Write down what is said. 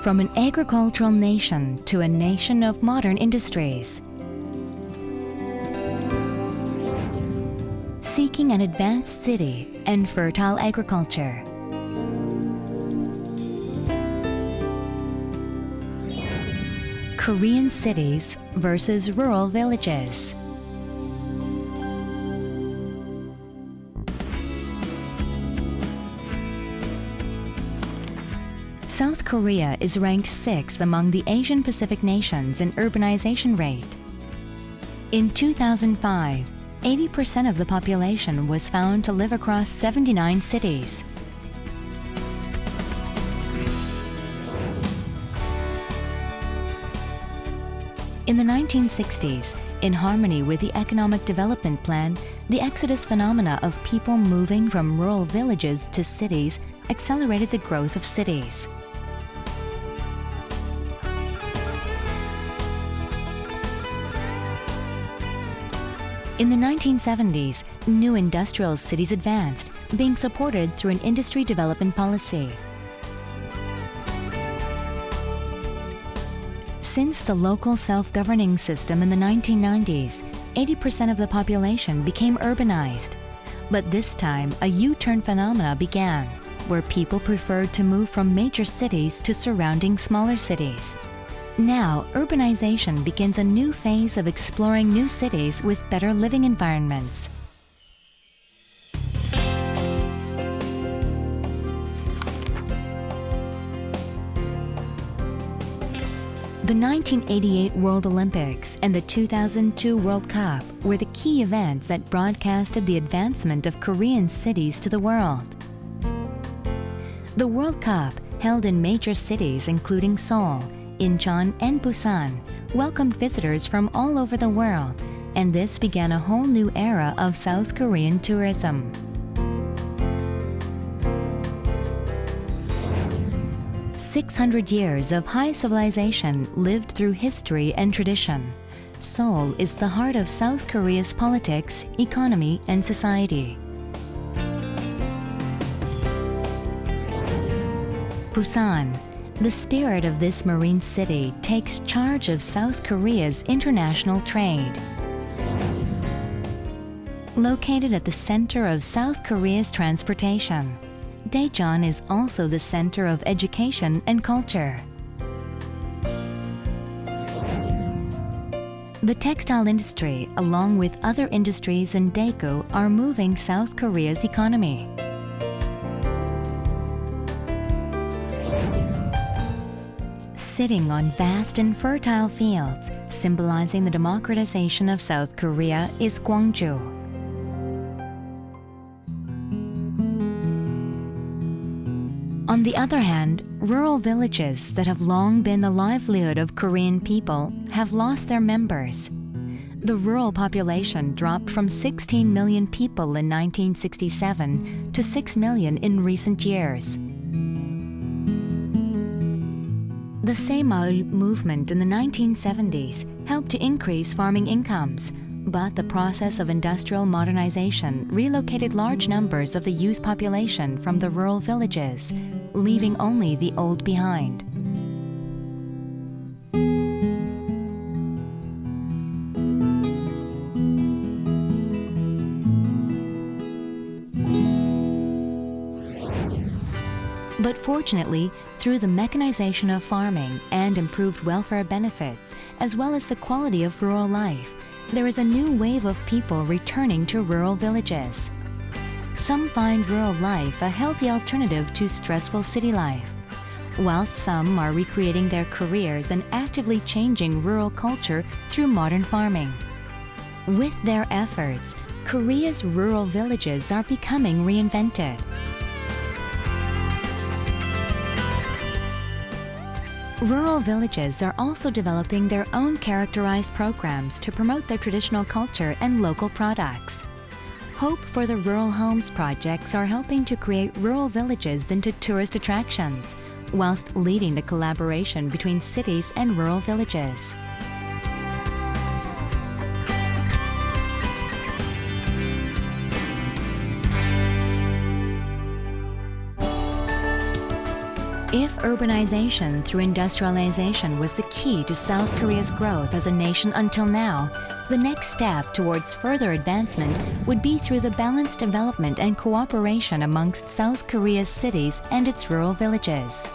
From an agricultural nation to a nation of modern industries. Seeking an advanced city and fertile agriculture. Korean cities versus rural villages. South Korea is ranked 6th among the Asian Pacific nations in urbanization rate. In 2005, 80% of the population was found to live across 79 cities. In the 1960s, in harmony with the Economic Development Plan, the exodus phenomena of people moving from rural villages to cities accelerated the growth of cities. In the 1970s, new industrial cities advanced, being supported through an industry development policy. Since the local self-governing system in the 1990s, 80% of the population became urbanized. But this time, a U-turn phenomena began, where people preferred to move from major cities to surrounding smaller cities. Now, urbanization begins a new phase of exploring new cities with better living environments. The 1988 World Olympics and the 2002 World Cup were the key events that broadcasted the advancement of Korean cities to the world. The World Cup, held in major cities including Seoul, Incheon, and Busan, welcomed visitors from all over the world, and this began a whole new era of South Korean tourism. "600 years of high civilization lived through history and tradition. Seoul is the heart of South Korea's politics, economy, and society." Busan, the spirit of this marine city, takes charge of South Korea's international trade. Located at the center of South Korea's transportation, Daejeon is also the center of education and culture. The textile industry, along with other industries in Daegu, are moving South Korea's economy. Sitting on vast and fertile fields, symbolizing the democratization of South Korea, is Gwangju. On the other hand, rural villages that have long been the livelihood of Korean people have lost their members. The rural population dropped from 16 million people in 1967 to 6 million in recent years. The Saemaul movement in the 1970s helped to increase farming incomes, but the process of industrial modernization relocated large numbers of the youth population from the rural villages, leaving only the old behind. But fortunately, through the mechanization of farming and improved welfare benefits, as well as the quality of rural life, there is a new wave of people returning to rural villages. Some find rural life a healthy alternative to stressful city life, whilst some are recreating their careers and actively changing rural culture through modern farming. With their efforts, Korea's rural villages are becoming reinvented. Rural villages are also developing their own characterized programs to promote their traditional culture and local products. Hope for the Rural Homes projects are helping to create rural villages into tourist attractions, whilst leading the collaboration between cities and rural villages. If urbanization through industrialization was the key to South Korea's growth as a nation until now, the next step towards further advancement would be through the balanced development and cooperation amongst South Korea's cities and its rural villages.